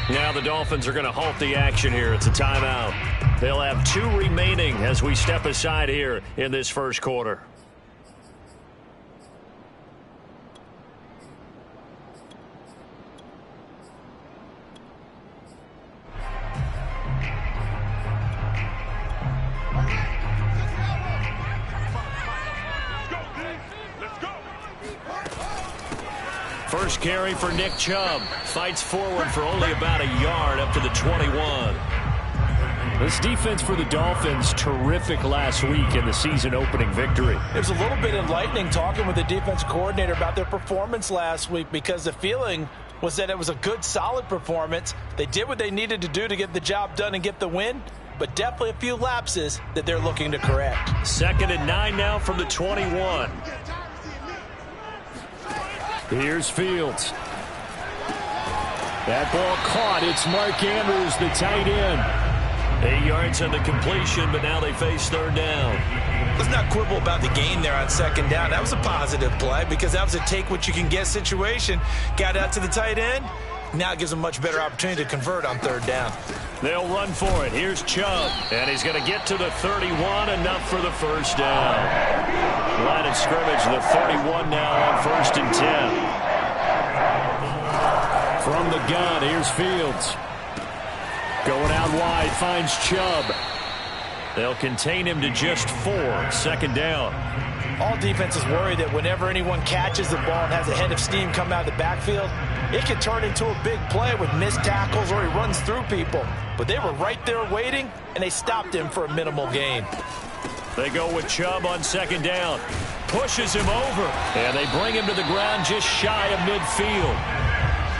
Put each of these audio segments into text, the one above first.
Now the Dolphins are going to halt the action here. It's a timeout. They'll have 2 remaining as we step aside here in this first quarter. First carry for Nick Chubb. Fights forward for only about a yard up to the 21. This defense for the Dolphins, terrific last week in the season-opening victory. It was a little bit enlightening talking with the defense coordinator about their performance last week because the feeling was that it was a good, solid performance. They did what they needed to do to get the job done and get the win, but definitely a few lapses that they're looking to correct. 2nd and 9 now from the 21. Here's Fields. That ball caught. It's Mark Andrews, the tight end. 8 yards on the completion, but now they face 3rd down. Let's not quibble about the gain there on 2nd down. That was a positive play because that was a take-what-you-can-get situation. Got out to the tight end. Now it gives them a much better opportunity to convert on 3rd down. They'll run for it. Here's Chubb, and he's going to get to the 31, enough for the first down. Line of scrimmage, the 31 now on 1st and 10. From the gun, here's Fields. Going out wide, finds Chubb. They'll contain him to just 4, 2nd down. All defenses worry that whenever anyone catches the ball and has a head of steam come out of the backfield, it can turn into a big play with missed tackles or he runs through people. But they were right there waiting, and they stopped him for a minimal gain. They go with Chubb on 2nd down. Pushes him over, and they bring him to the ground just shy of midfield.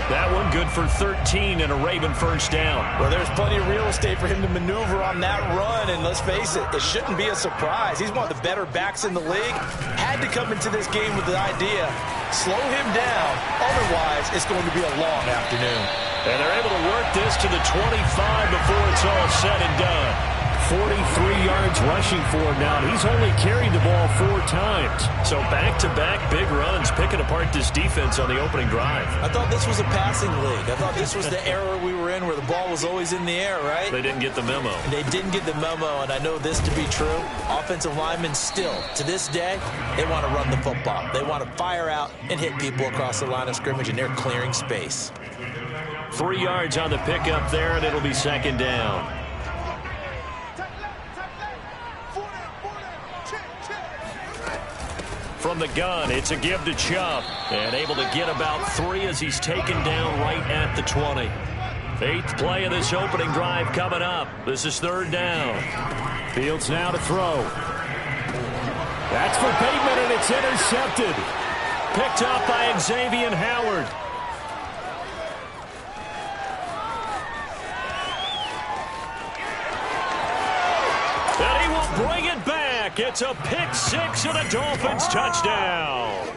That one good for 13 and a Raven first down. Well, there's plenty of real estate for him to maneuver on that run, and let's face it, it shouldn't be a surprise. He's one of the better backs in the league. Had to come into this game with the idea, slow him down, otherwise it's going to be a long afternoon. And they're able to work this to the 25 before it's all said and done. 43 yards rushing for him now. He's only carried the ball 4 times. So back-to-back big runs, picking apart this defense on the opening drive. I thought this was a passing league. I thought this was the era we were in where the ball was always in the air, right? They didn't get the memo. They didn't get the memo, and I know this to be true. Offensive linemen still, to this day, they want to run the football. They want to fire out and hit people across the line of scrimmage, and they're clearing space. 3 yards on the pickup there, and it'll be 2nd down. From the gun, it's a give to Chubb, and able to get about 3 as he's taken down right at the 20. 8th play of this opening drive coming up. This is 3rd down. Fields now to throw. That's for Bateman, and it's intercepted. Picked up by Xavier Howard. And he will bring it back. It's a pick 6 and a Dolphins touchdown.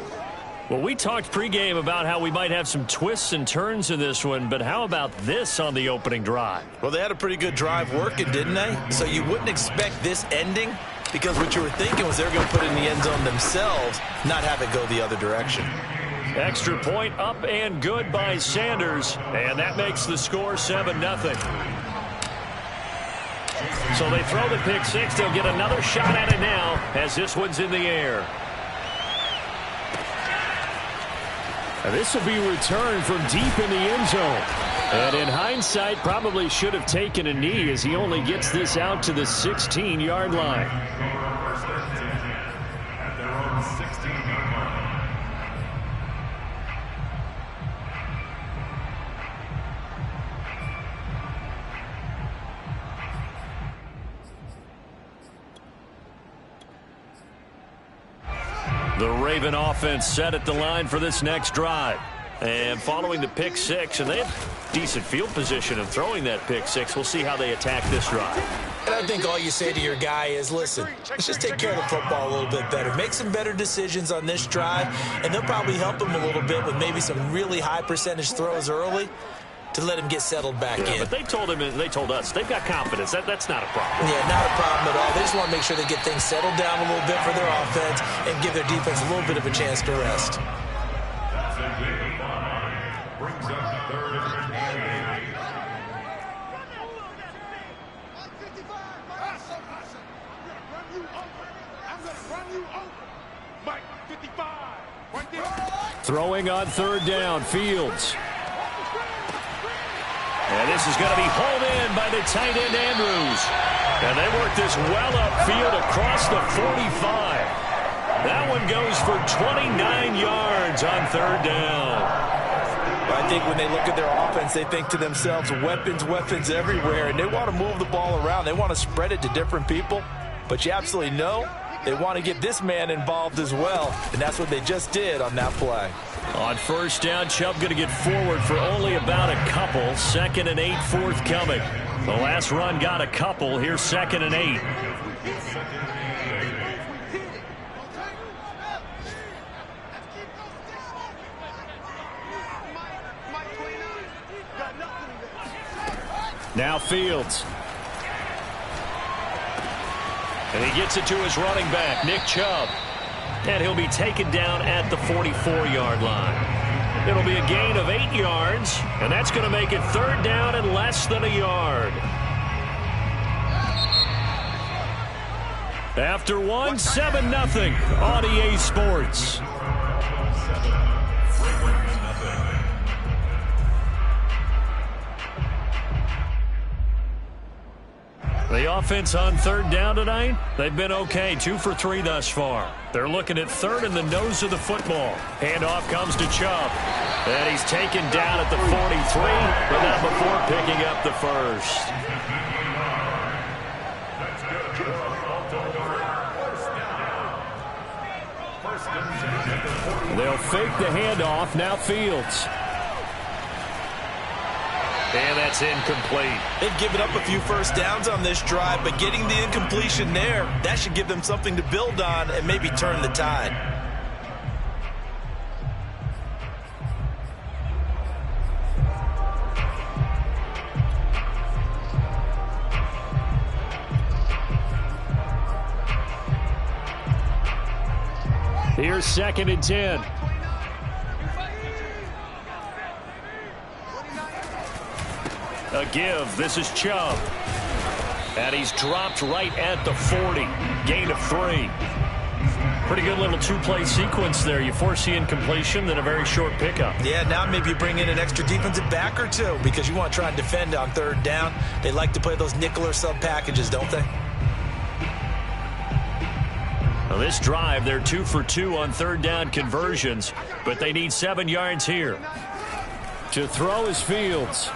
Well, we talked pregame about how we might have some twists and turns in this one, but how about this on the opening drive? Well, they had a pretty good drive working, didn't they? So you wouldn't expect this ending because what you were thinking was they were going to put it in the end zone themselves, not have it go the other direction. Extra point up and good by Sanders, and that makes the score 7-0. So they throw the pick 6. They'll get another shot at it now as this one's in the air. And this will be returned from deep in the end zone. And in hindsight, probably should have taken a knee as he only gets this out to the 16-yard line. The Raven offense set at the line for this next drive. And following the pick 6, and they have decent field position of throwing that pick 6. We'll see how they attack this drive. And I think all you say to your guy is, listen, let's just take care of the football a little bit better. Make some better decisions on this drive, and they'll probably help him a little bit with maybe some really high percentage throws early to let him get settled back in. But they told him, and they told us, they've got confidence. That's not a problem. Yeah, not a problem at all. They just want to make sure they get things settled down a little bit for their offense and give their defense a little bit of a chance to rest. Throwing on third down, Fields. And this is going to be hauled in by the tight end, Andrews. And they work this well upfield across the 45. That one goes for 29 yards on third down. I think when they look at their offense, they think to themselves, weapons, weapons everywhere. And they want to move the ball around. They want to spread it to different people. But you absolutely know they want to get this man involved as well. And that's what they just did on that play. On first down, Chubb going to get forward for only about a couple. 2nd and 8 forthcoming. The last run got a couple. Here's 2nd and 8. Now Fields. And he gets it to his running back, Nick Chubb. And he'll be taken down at the 44-yard line. It'll be a gain of 8 yards, and that's going to make it third down and less than a yard. After one, 7-0 on EA Sports. The offense on third down tonight, they've been okay. 2 for 3 thus far. They're looking at third in the nose of the football. Handoff comes to Chubb. And he's taken down at the 43, but not before picking up the first. They'll fake the handoff. Now Fields. And that's incomplete. They've given up a few first downs on this drive, but getting the incompletion there, that should give them something to build on and maybe turn the tide. Here's 2nd and 10. A give. This is Chubb. And he's dropped right at the 40. Gain of 3. Pretty good little 2-play sequence there. You force the incompletion, then a very short pickup. Yeah, now maybe you bring in an extra defensive back or two because you want to try and defend on third down. They like to play those nickel or sub packages, don't they? Well, this drive, they're 2 for 2 on third down conversions, but they need 7 yards here. To throw is Fields.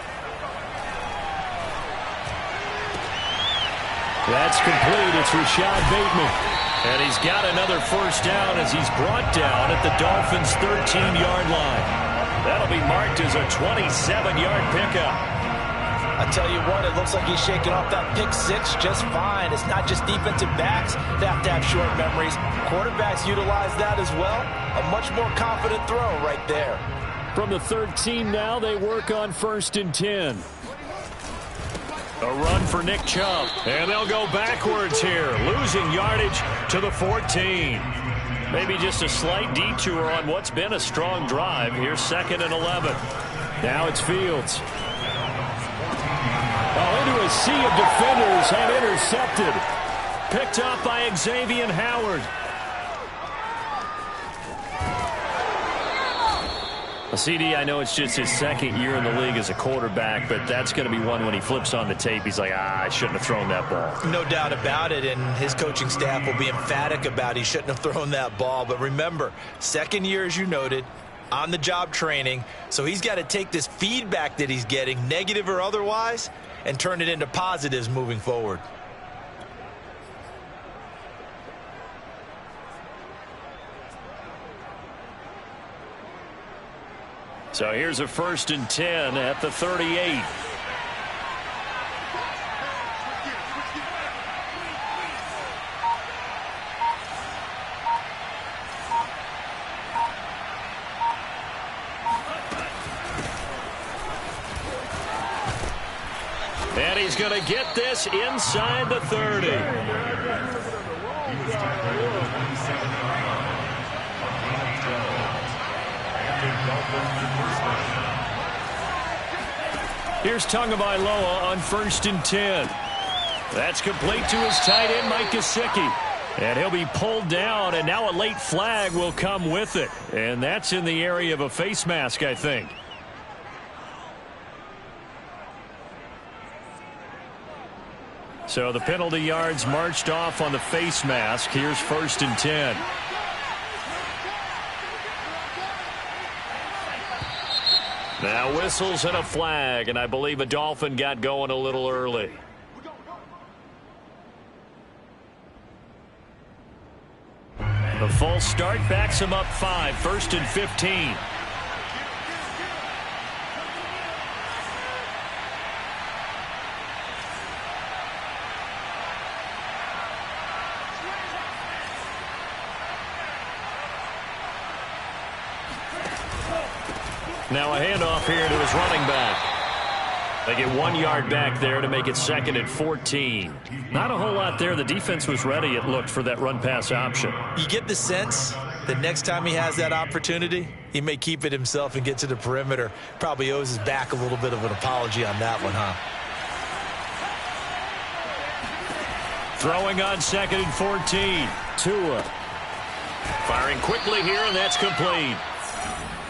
That's complete. It's Rashad Bateman. And he's got another first down as he's brought down at the Dolphins' 13-yard line. That'll be marked as a 27-yard pickup. I tell you what, it looks like he's shaking off that pick six just fine. It's not just defensive backs that have to have short memories. Quarterbacks utilize that as well. A much more confident throw right there. From the 13 now, they work on 1st and 10. A run for Nick Chubb. And they'll go backwards here, losing yardage to the 14. Maybe just a slight detour on what's been a strong drive. Here's 2nd and 11. Now it's Fields. Into a sea of defenders and intercepted. Picked up by Xavier Howard. CD, I know it's just his 2nd year in the league as a quarterback, but that's going to be one when he flips on the tape. He's like, I shouldn't have thrown that ball. No doubt about it, and his coaching staff will be emphatic about he shouldn't have thrown that ball. But remember, 2nd year, as you noted, on-the-job training, so he's got to take this feedback that he's getting, negative or otherwise, and turn it into positives moving forward. So here's a 1st and 10 at the 38. And he's going to get this inside the 30. Here's Tagovailoa on 1st and 10. That's complete to his tight end, Mike Gesicki. And he'll be pulled down, and now a late flag will come with it. And that's in the area of a face mask, I think. So the penalty yards marched off on the face mask. Here's 1st and 10. Now whistles and a flag, and I believe a Dolphin got going a little early. The false start backs him up 5, 1st and 15. Now a handoff here to his running back. They get 1 yard back there to make it 2nd and 14. Not a whole lot there. The defense was ready, it looked, for that run-pass option. You get the sense that next time he has that opportunity, he may keep it himself and get to the perimeter. Probably owes his back a little bit of an apology on that one, huh? Throwing on 2nd and 14. Tua. Firing quickly here, and that's complete.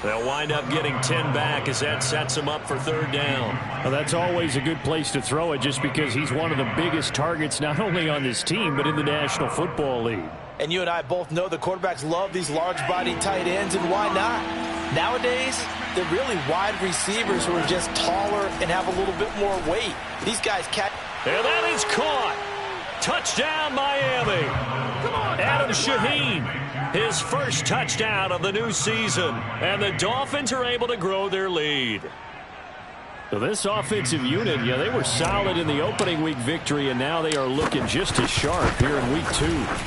They'll wind up getting 10 back as that sets him up for 3rd down. Well, that's always a good place to throw it just because he's one of the biggest targets not only on this team but in the National Football League. And you and I both know the quarterbacks love these large-body tight ends, and why not? Nowadays, they're really wide receivers who are just taller and have a little bit more weight. These guys catch. And that is caught. Touchdown, Miami. Adam Shaheen, his first touchdown of the new season. And the Dolphins are able to grow their lead. So this offensive unit, yeah, they were solid in the opening week victory, and now they are looking just as sharp here in week 2.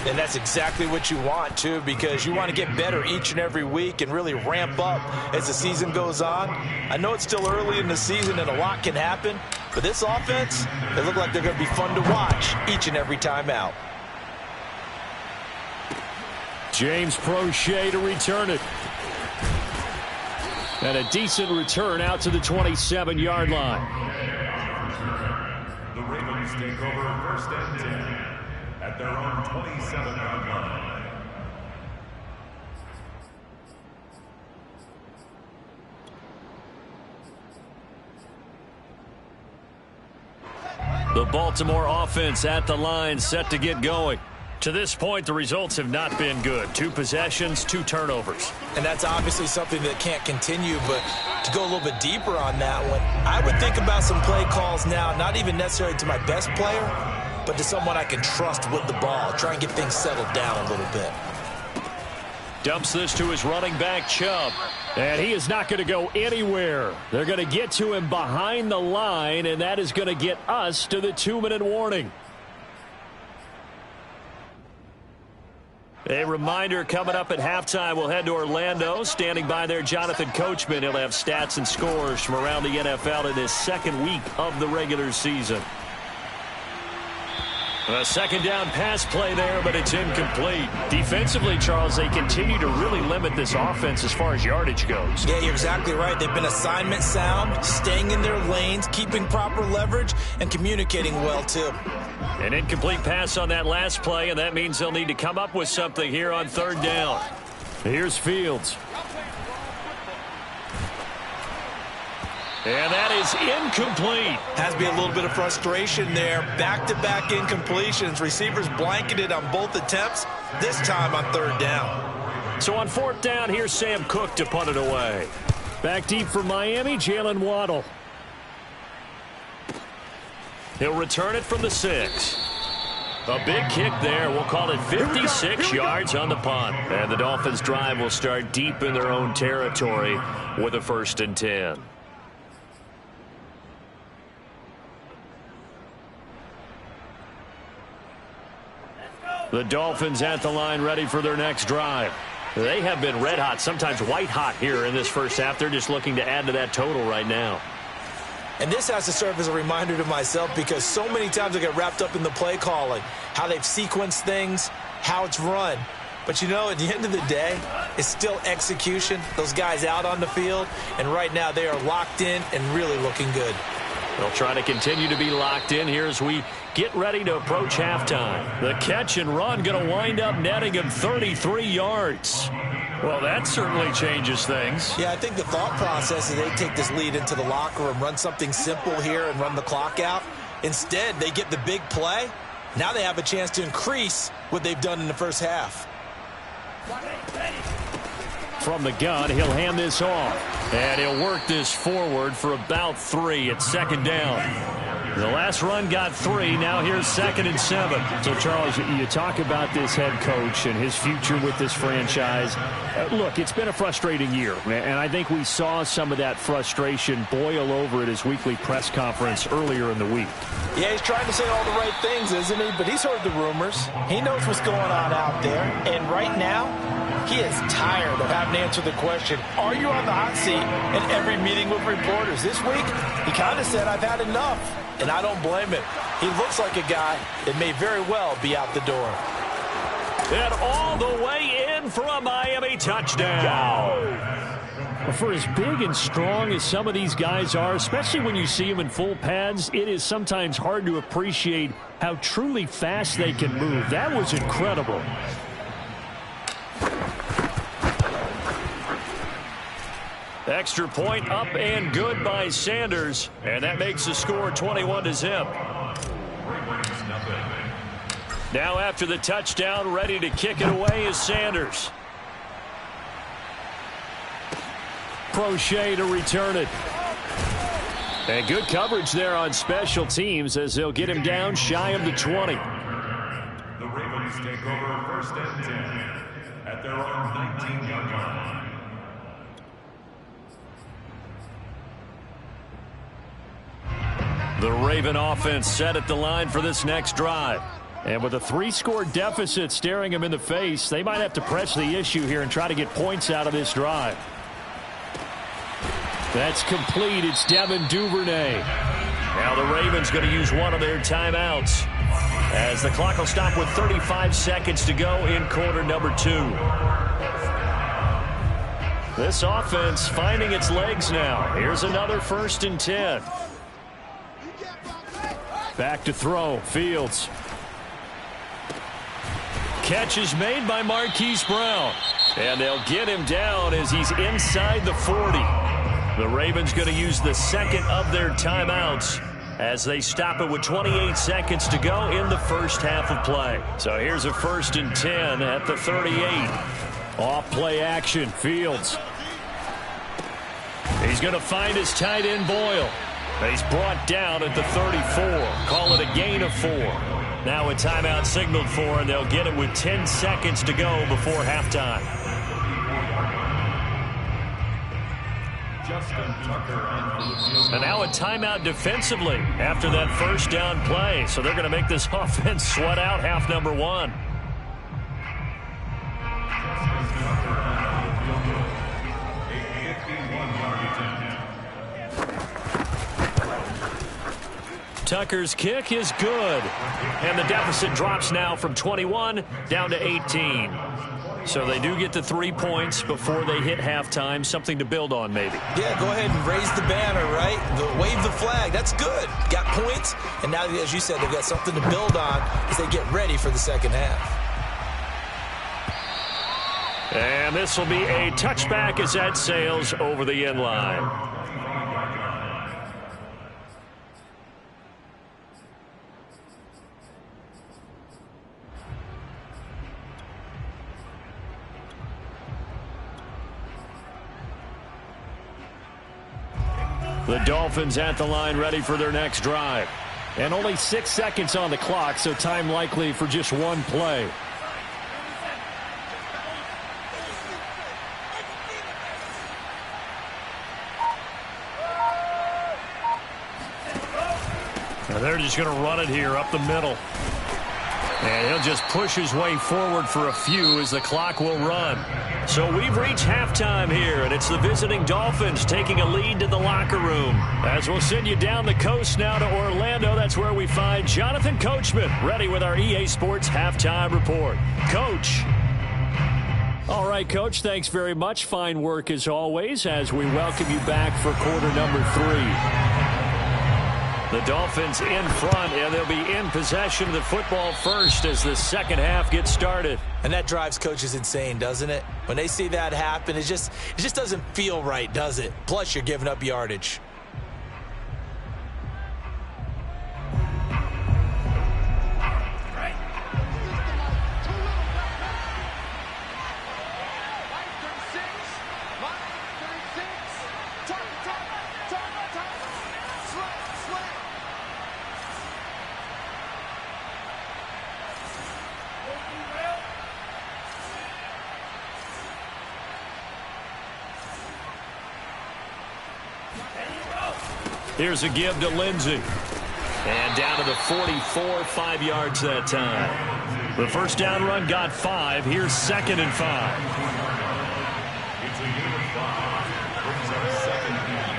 And that's exactly what you want, too, because you want to get better each and every week and really ramp up as the season goes on. I know it's still early in the season and a lot can happen, but this offense, they look like they're going to be fun to watch each and every time out. James Prochet to return it. And a decent return out to the 27-yard line. The Ravens take over 1st and 10 at their own 27-yard line. The Baltimore offense at the line, set to get going. To this point, the results have not been good. 2 possessions, 2 turnovers. And that's obviously something that can't continue, but to go a little bit deeper on that one, I would think about some play calls now, not even necessarily to my best player, but to someone I can trust with the ball. Try and get things settled down a little bit. Dumps this to his running back, Chubb. And he is not going to go anywhere. They're going to get to him behind the line, and that is going to get us to the 2-minute warning. A reminder coming up at halftime, we'll head to Orlando. Standing by there, Jonathan Coachman. He'll have stats and scores from around the NFL in his 2nd week of the regular season. A 2nd down pass play there, but it's incomplete. Defensively, Charles, they continue to really limit this offense as far as yardage goes. Yeah, you're exactly right. They've been assignment sound, staying in their lanes, keeping proper leverage, and communicating well, too. An incomplete pass on that last play, and that means they'll need to come up with something here on 3rd down. Here's Fields. And that is incomplete. Has to be a little bit of frustration there. Back-to-back incompletions. Receivers blanketed on both attempts, this time on 3rd down. So on 4th down, here's Sam Cook to punt it away. Back deep for Miami, Jalen Waddle. He'll return it from the 6. A big kick there. We'll call it 56 yards on the punt. And the Dolphins' drive will start deep in their own territory with a 1st and 10. The Dolphins at the line, ready for their next drive. They have been red hot, sometimes white hot here in this first half. They're just looking to add to that total right now. And this has to serve as a reminder to myself because so many times I get wrapped up in the play calling, how they've sequenced things, how it's run. But, you know, at the end of the day, it's still execution. Those guys out on the field, and right now they are locked in and really looking good. They'll try to continue to be locked in here as we get ready to approach halftime. The catch and run going to wind up netting him 33 yards. Well, that certainly changes things. Yeah, I think the thought process is they take this lead into the locker room, run something simple here and run the clock out. Instead, they get the big play. Now they have a chance to increase what they've done in the first half. From the gun, he'll hand this off. And he'll work this forward for about 3 at second down. The last run got 3. Now here's 2nd and 7. So, Charles, you talk about this head coach and his future with this franchise. Look, it's been a frustrating year, and I think we saw some of that frustration boil over at his weekly press conference earlier in the week. Yeah, he's trying to say all the right things, isn't he? But he's heard the rumors. He knows what's going on out there. And right now, he is tired of having to answer the question, are you on the hot seat in every meeting with reporters? This week, he kind of said, I've had enough. And I don't blame him. He looks like a guy that may very well be out the door. And all the way in for a Miami touchdown. For as big and strong as some of these guys are, especially when you see them in full pads, it is sometimes hard to appreciate how truly fast they can move. That was incredible. Extra point up and good by Sanders. And that makes the score 21-0. Now after the touchdown, ready to kick it away is Sanders. Crochet to return it. And good coverage there on special teams as they'll get him down shy of the 20. The Ravens take over 1st and 10 at their own 19-yard line. The Raven offense set at the line for this next drive. And with a 3-score deficit staring him in the face, they might have to press the issue here and try to get points out of this drive. That's complete. It's Devin Duvernay. Now the Ravens going to use one of their timeouts as the clock will stop with 35 seconds to go in quarter number 2. This offense finding its legs now. Here's another 1st and 10. Back to throw. Fields. Catch is made by Marquise Brown. And they'll get him down as he's inside the 40. The Ravens going to use the second of their timeouts as they stop it with 28 seconds to go in the first half of play. So here's a 1st and 10 at the 38. Off play action. Fields. He's going to find his tight end Boyle. He's brought down at the 34. Call it a gain of 4. Now a timeout signaled for, and they'll get it with 10 seconds to go before halftime. And now a timeout defensively after that 1st down play. So they're going to make this offense sweat out half number 1. Tucker's kick is good. And the deficit drops now from 21 down to 18. So they do get the 3 points before they hit halftime. Something to build on, maybe. Yeah, go ahead and raise the banner, right? Wave the flag. That's good. Got points. And now, as you said, they've got something to build on as they get ready for the second half. And this will be a touchback as that sails over the end line. The Dolphins at the line ready for their next drive. And only 6 seconds on the clock, so time likely for just one play. And they're just going to run it here up the middle. And he'll just push his way forward for a few as the clock will run. So we've reached halftime here, and it's the visiting Dolphins taking a lead to the locker room. As we'll send you down the coast now to Orlando, that's where we find Jonathan Coachman, ready with our EA Sports Halftime Report. Coach. All right, Coach, thanks very much. Fine work as always as we welcome you back for quarter number 3. The Dolphins in front, and they'll be in possession of the football first as the second half gets started. And that drives coaches insane, doesn't it? When they see that happen, it just doesn't feel right, does it? Plus, you're giving up yardage. Here's a give to Lindsey. And down to the 44, 5 yards that time. The first down run got 5. Here's 2nd and 5. It's a gain of 5. Brings up 2nd and 5.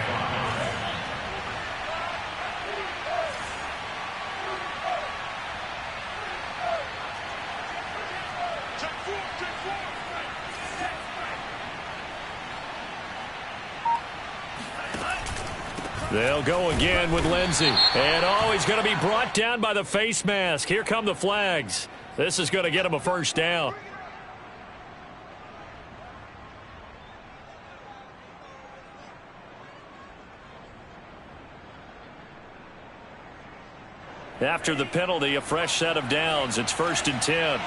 They'll go again with Lindsey. And he's going to be brought down by the face mask. Here come the flags. This is going to get him a first down. After the penalty, a fresh set of downs. It's 1st and 10.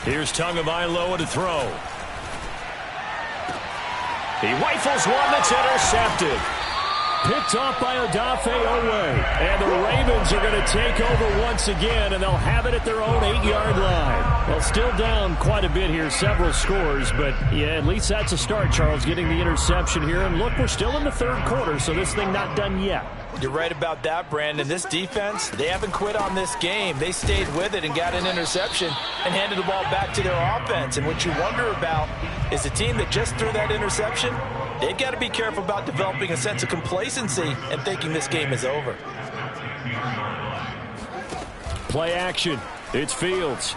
Here's Tagovailoa to throw. He rifles one that's intercepted. Picked off by Odafe Oweh. And the Ravens are going to take over once again, and they'll have it at their own 8-yard line. Well, still down quite a bit here, several scores, but yeah, at least that's a start, Charles, getting the interception here. And look, we're still in the 3rd quarter, so this thing not done yet. You're right about that, Brandon. This defense, they haven't quit on this game. They stayed with it and got an interception and handed the ball back to their offense. And what you wonder about is the team that just threw that interception, they've got to be careful about developing a sense of complacency and thinking this game is over. Play action. It's Fields.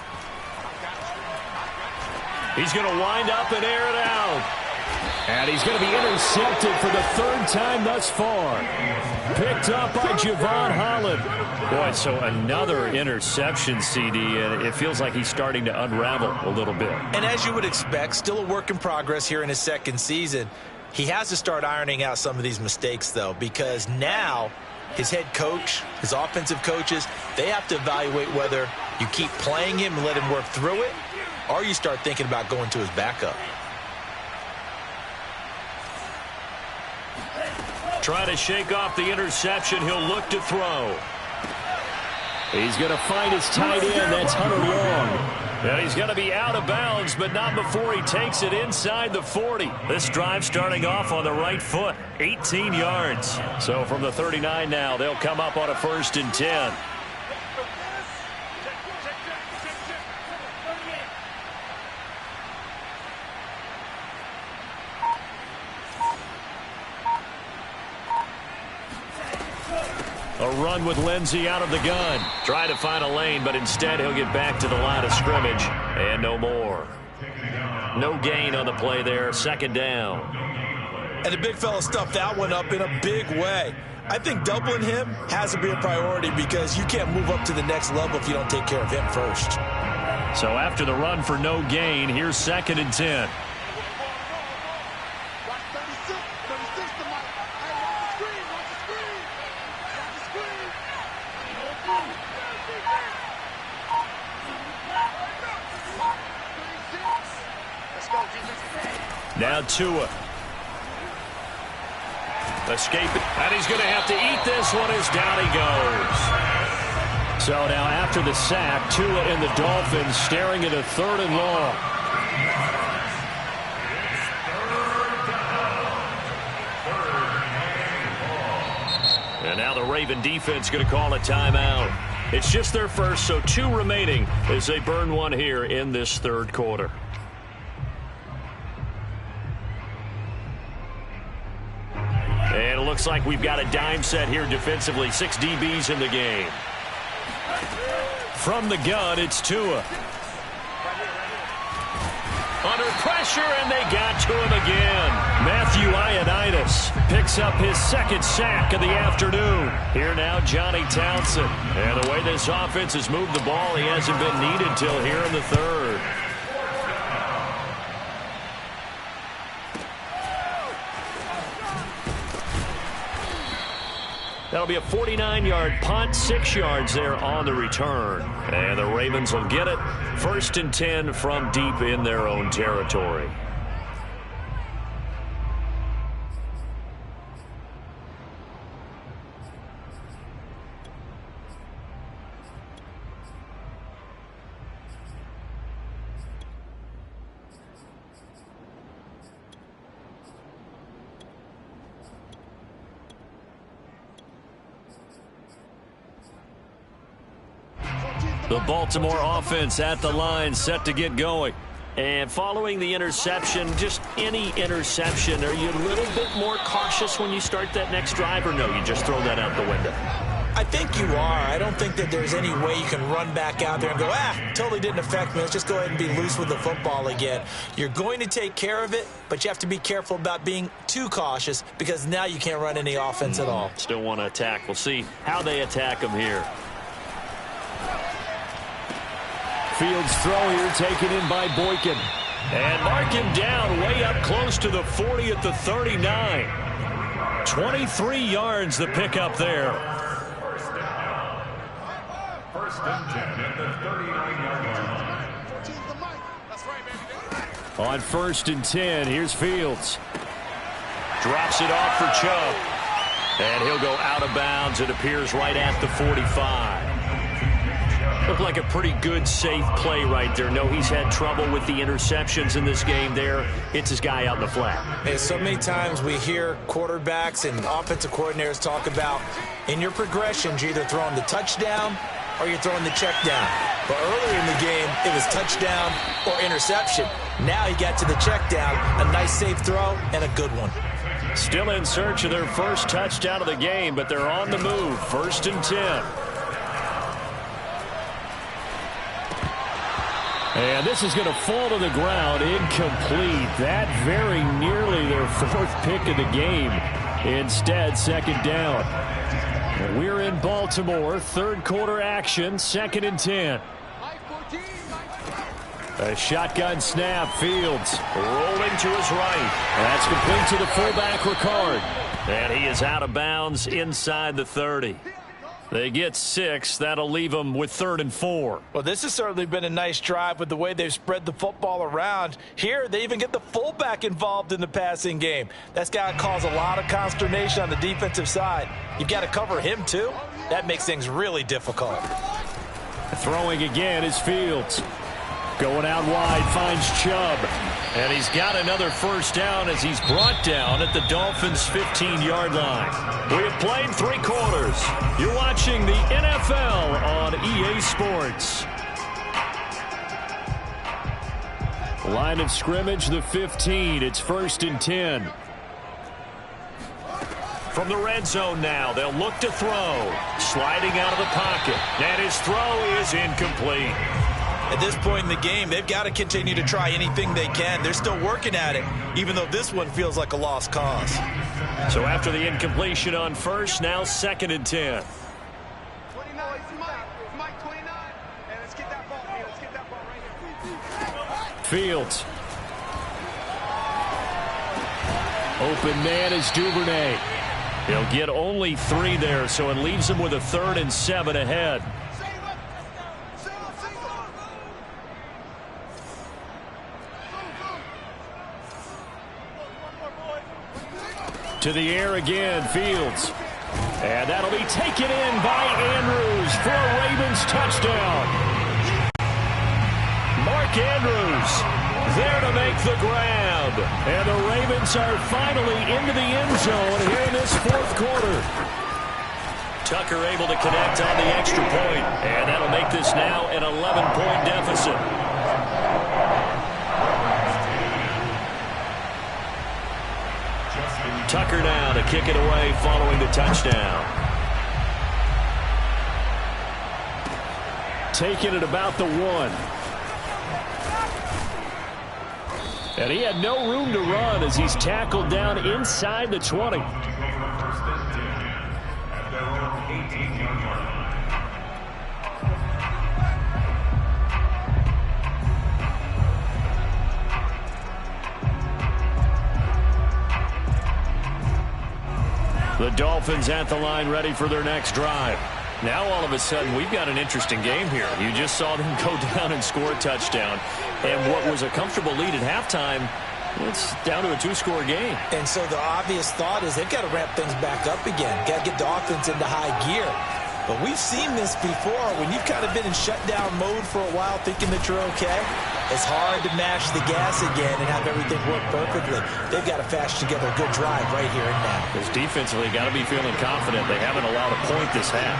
He's going to wind up and air it out. And he's going to be intercepted for the 3rd time thus far. Picked up by Javon Holland. Boy, so another interception, CD, and it feels like he's starting to unravel a little bit. And as you would expect, still a work in progress here in his 2nd season. He has to start ironing out some of these mistakes, though, because now his head coach, his offensive coaches, they have to evaluate whether you keep playing him and let him work through it, or you start thinking about going to his backup. Trying to shake off the interception. He'll look to throw. He's going to find his tight end. That's Hunter Long. And he's going to be out of bounds, but not before he takes it inside the 40. This drive starting off on the right foot. 18 yards. So from the 39 now, they'll come up on a 1st and 10. A run with Lindsey out of the gun. Trying to find a lane, but instead he'll get back to the line of scrimmage. And no more. No gain on the play there. 2nd down. And the big fella stuffed that one up in a big way. I think doubling him has to be a priority because you can't move up to the next level if you don't take care of him first. So after the run for no gain, here's 2nd and 10. Now Tua. Escaping. And he's going to have to eat this one as down he goes. So now after the sack, Tua and the Dolphins staring at a 3rd and long. And now the Raven defense going to call a timeout. It's just their first, so 2 remaining as they burn one here in this 3rd quarter. And it looks like we've got a dime set here defensively. 6 DBs in the game. From the gun, it's Tua. Under pressure, and they got to him again. Matthew Ioannidis picks up his second sack of the afternoon. Here now, Johnny Townsend. And the way this offense has moved the ball, he hasn't been needed till here in the third. That'll be a 49-yard punt, 6 yards there on the return. And the Ravens will get it. 1st and 10 from deep in their own territory. The Baltimore offense at the line, set to get going. And following the interception, just any interception, are you a little bit more cautious when you start that next drive, or no, you just throw that out the window? I think you are. I don't think that there's any way you can run back out there and go, totally didn't affect me. Let's just go ahead and be loose with the football again. You're going to take care of it, but you have to be careful about being too cautious because now you can't run any offense at all. Still want to attack. We'll see how they attack them here. Fields throw here taken in by Boykin. And mark him down way up close to the 40 at the 39. 23 yards the pickup there. First and 10 at the 39-yard line. On 1st and 10, here's Fields. Drops it off for Chubb. And he'll go out of bounds. It appears right at the 45. Looked like a pretty good, safe play right there. No, he's had trouble with the interceptions in this game there. Hits his guy out in the flat. Hey, so many times we hear quarterbacks and offensive coordinators talk about in your progressions, you're either throwing the touchdown or you're throwing the check down. But earlier in the game, it was touchdown or interception. Now he got to the check down, a nice safe throw, and a good one. Still in search of their first touchdown of the game, but they're on the move. 1st and 10. And this is going to fall to the ground, incomplete. That very nearly their 4th pick of the game. Instead, 2nd down. And we're in Baltimore, 3rd quarter action, 2nd and 10. A shotgun snap, Fields rolling to his right. That's complete to the fullback, Ricard. And he is out of bounds inside the 30. They get 6. That'll leave them with 3rd and 4. Well, this has certainly been a nice drive with the way they've spread the football around. Here, they even get the fullback involved in the passing game. That's got to cause a lot of consternation on the defensive side. You've got to cover him, too. That makes things really difficult. Throwing again is Fields. Going out wide, finds Chubb. And he's got another 1st down as he's brought down at the Dolphins' 15-yard line. We have played 3 quarters. You're watching the NFL on EA Sports. Line of scrimmage, the 15. It's 1st and 10. From the red zone now, they'll look to throw. Sliding out of the pocket. And his throw is incomplete. At this point in the game, they've got to continue to try anything they can. They're still working at it, even though this one feels like a lost cause. So after the incompletion on 1st, now 2nd and 10. Fields. Open man is Duvernay. He'll get only 3 there, so it leaves him with a 3rd and 7 ahead. To the air again, Fields. And that'll be taken in by Andrews for a Ravens touchdown. Mark Andrews there to make the grab. And the Ravens are finally into the end zone here in this 4th quarter. Tucker able to connect on the extra point. And that'll make this now an 11-point deficit. Tucker now to kick it away following the touchdown. Taking it about the 1. And he had no room to run as he's tackled down inside the 20. The Dolphins at the line ready for their next drive. Now all of a sudden we've got an interesting game here. You just saw them go down and score a touchdown. And what was a comfortable lead at halftime, it's down to a two-score game. And so the obvious thought is they've got to ramp things back up again. Got to get the offense into high gear. But we've seen this before. When you've kind of been in shutdown mode for a while thinking that you're okay, it's hard to mash the gas again and have everything work perfectly. They've got to fashion together a good drive right here and now. Because defensively, got to be feeling confident. They haven't allowed a point this half.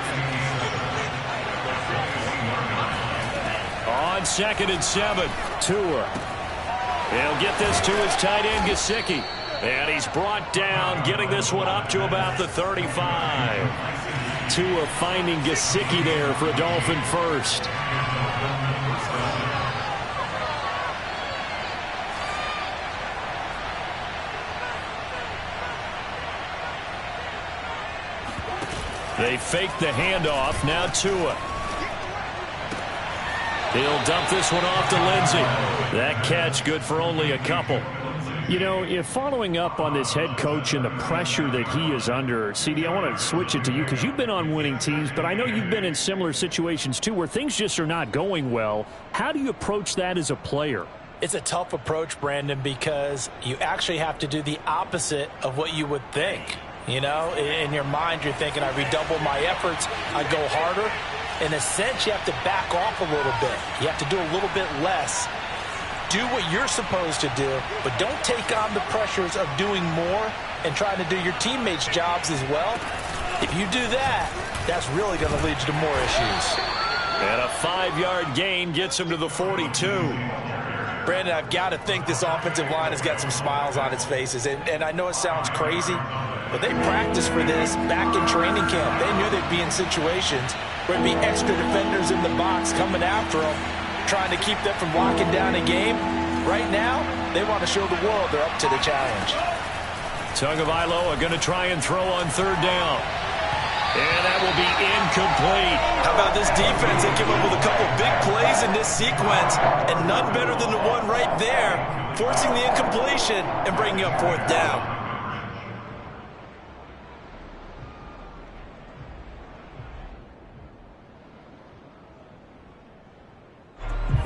On 2nd and 7, Tua. He'll get this to his tight end, Gesicki. And he's brought down, getting this one up to about the 35. Tua finding Gesicki there for a Dolphin first. They fake the handoff. Now Tua. He'll dump this one off to Lindsey. That catch good for only a couple. You know, if following up on this head coach and the pressure that he is under, CD, I want to switch it to you because you've been on winning teams, but I know you've been in similar situations too where things just are not going well. How do you approach that as a player? It's a tough approach, Brandon, because you actually have to do the opposite of what you would think. You know, in your mind, you're thinking, I redouble my efforts, I go harder. In a sense, you have to back off a little bit. You have to do a little bit less. Do what you're supposed to do, but don't take on the pressures of doing more and trying to do your teammates' jobs as well. If you do that, that's really going to lead you to more issues. And a 5-yard gain gets him to the 42. Brandon, I've got to think this offensive line has got some smiles on its faces. And I know it sounds crazy, but they practiced for this back in training camp. They knew they'd be in situations where there'd be extra defenders in the box coming after them, trying to keep them from locking down a game. Right now, they want to show the world they're up to the challenge. Tagovailoa going to try and throw on 3rd down. And that will be incomplete. How about this defense? They came up with a couple big plays in this sequence, and none better than the one right there, forcing the incompletion and bringing up 4th down.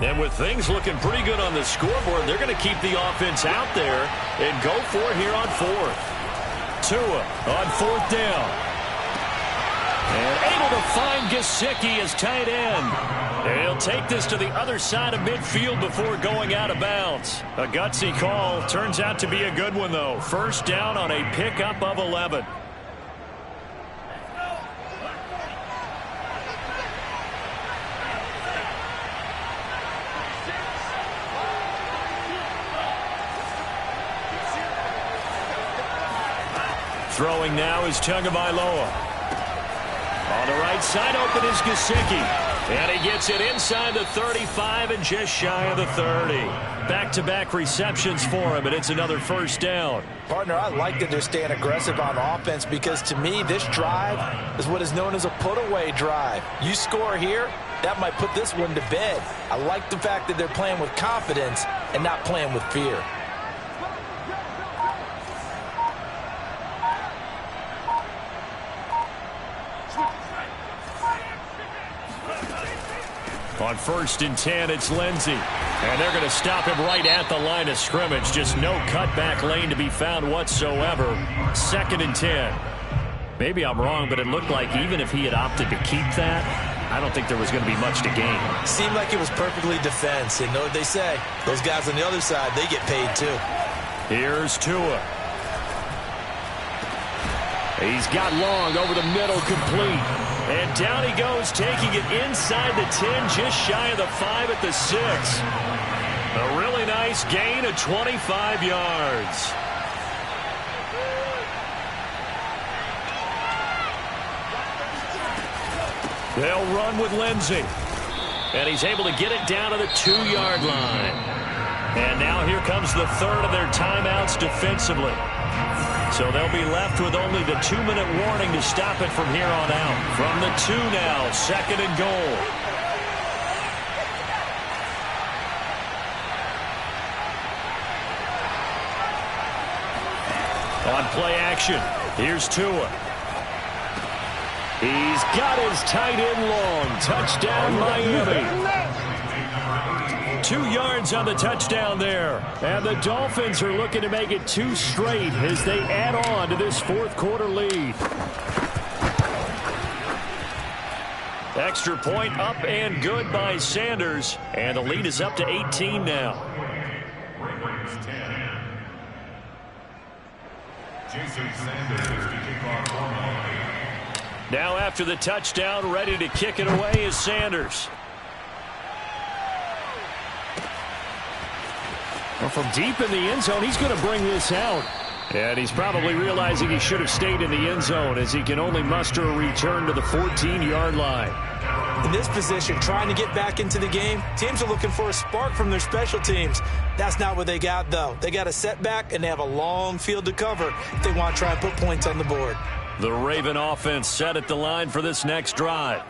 And with things looking pretty good on the scoreboard, they're going to keep the offense out there and go for it here on 4th. Tua on 4th down. And able to find Gesicki as tight end. He'll take this to the other side of midfield before going out of bounds. A gutsy call. Turns out to be a good one, though. 1st down on a pickup of 11. Throwing now is Tagovailoa. On the right side, open is Gesicki. And he gets it inside the 35 and just shy of the 30. Back-to-back receptions for him, and it's another 1st down. Partner, I like that they're staying aggressive on offense because, to me, this drive is what is known as a put-away drive. You score here, that might put this one to bed. I like the fact that they're playing with confidence and not playing with fear. On 1st and 10, it's Lindsey. And they're going to stop him right at the line of scrimmage. Just no cutback lane to be found whatsoever. 2nd and 10. Maybe I'm wrong, but it looked like even if he had opted to keep that, I don't think there was going to be much to gain. Seemed like it was perfectly defense. And know what they say. Those guys on the other side, they get paid too. Here's Tua. He's got long over the middle, complete. And down he goes, taking it inside the 10, just shy of the 5 at the 6. A really nice gain of 25 yards. They'll run with Lindsey. And he's able to get it down to the 2-yard line. And now here comes the third of their timeouts defensively. So they'll be left with only the 2-minute warning to stop it from here on out. From the 2 now, second and goal. On play action, here's Tua. He's got his tight end long. Touchdown, Miami. 2 yards on the touchdown there. And the Dolphins are looking to make it 2 straight as they add on to this fourth quarter lead. Extra point up and good by Sanders. And the lead is up to 18 now. Now after the touchdown, ready to kick it away is Sanders. Well, from deep in the end zone, he's going to bring this out. And he's probably realizing he should have stayed in the end zone as he can only muster a return to the 14-yard line. In this position, trying to get back into the game, teams are looking for a spark from their special teams. That's not what they got, though. They got a setback, and they have a long field to cover if they want to try and put points on the board. The Raven offense set at the line for this next drive.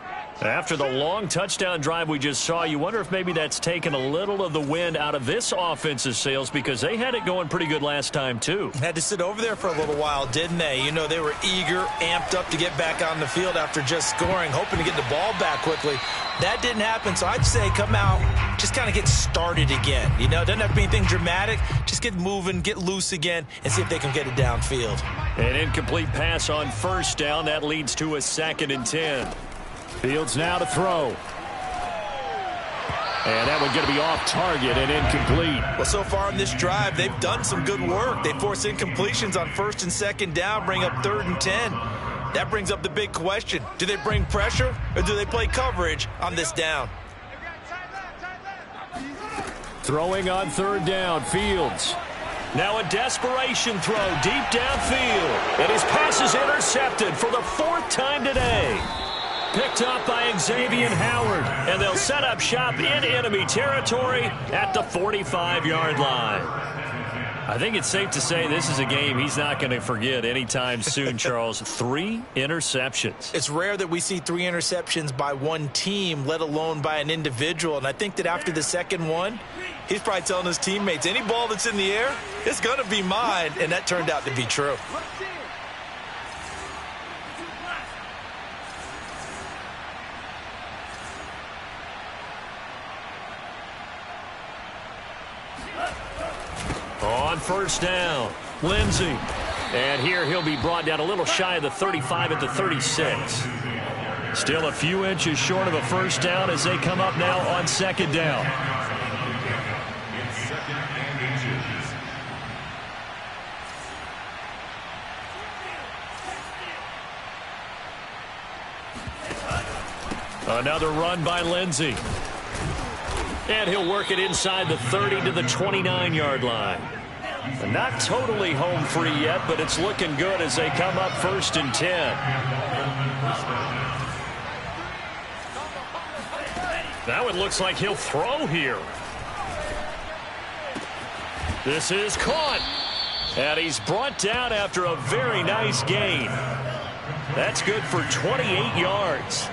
After the long touchdown drive we just saw, you wonder if maybe that's taken a little of the wind out of this offense's sails because they had it going pretty good last time, too. Had to sit over there for a little while, didn't they? You know, they were eager, amped up to get back on the field after just scoring, hoping to get the ball back quickly. That didn't happen, so I'd say come out, just kind of get started again. You know, doesn't have to be anything dramatic. Just get moving, get loose again, and see if they can get it downfield. An incomplete pass on first down. That leads to a 2nd and 10. Fields now to throw. And that one's going to be off target and incomplete. Well, so far in this drive, they've done some good work. They force incompletions on 1st and 2nd down, bring up 3rd and 10. That brings up the big question. Do they bring pressure or do they play coverage on this down? Throwing on 3rd down, Fields. Now a desperation throw deep downfield. And his pass is intercepted for the 4th time today. Picked up by Xavier Howard, and they'll set up shop in enemy territory at the 45-yard line. I think it's safe to say this is a game he's not going to forget anytime soon, Charles. 3 interceptions. It's rare that we see 3 interceptions by one team, let alone by an individual. And I think that after the second one, he's probably telling his teammates, any ball that's in the air, it's going to be mine. And that turned out to be true. On first down, Lindsey. And here he'll be brought down a little shy of the 35 at the 36. Still a few inches short of a first down as they come up now on 2nd down. Another run by Lindsey. And he'll work it inside the 30 to the 29-yard line. Not totally home free yet, but it's looking good as they come up 1st and 10. That one looks like he'll throw here. This is caught. And he's brought down after a very nice gain. That's good for 28 yards.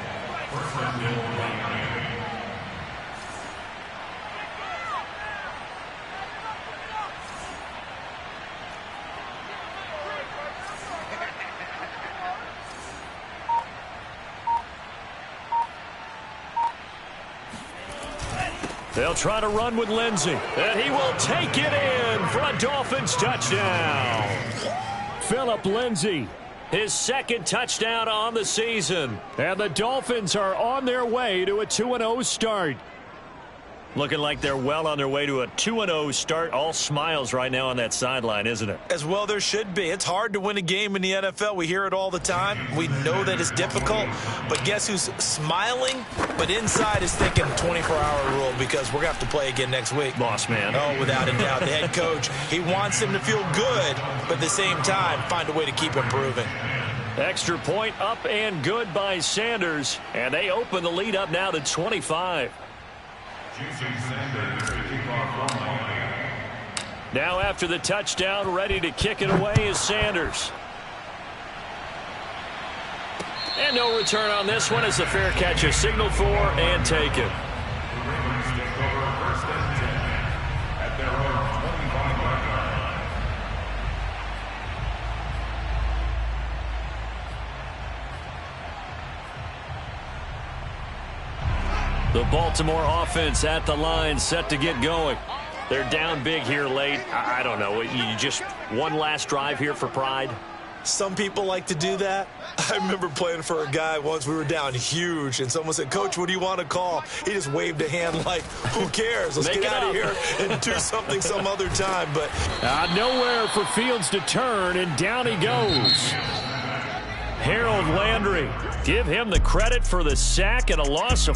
They'll try to run with Lindsey. And he will take it in for a Dolphins touchdown. Phillip Lindsay. His 2nd touchdown on the season. And the Dolphins are on their way to a 2-0 start. Looking like they're well on their way to a 2-0 start. All smiles right now on that sideline, isn't it? As well there should be. It's hard to win a game in the NFL. We hear it all the time. We know that it's difficult. But guess who's smiling? But inside is thinking 24-hour rule because we're going to have to play again next week. Boss man. Oh, without a doubt. The head coach, he wants him to feel good, but at the same time, find a way to keep improving. Extra point up and good by Sanders. And they open the lead up now to 25. Jason Sanders to kick off for Miami. Now after the touchdown, ready to kick it away is Sanders. And no return on this one as the fair catch is signaled for and taken. The Ravens take over first and 10 at their own 25-yard line. The Baltimore offense at the line, set to get going. They're down big here late. I don't know. You just one last drive here for pride? Some people like to do that. I remember playing for a guy once. We were down huge, and someone said, "Coach, what do you want to call?" He just waved a hand like, who cares? Let's get out of here and do something some other time. But nowhere for Fields to turn, and down he goes. Harold Landry, give him the credit for the sack and a loss of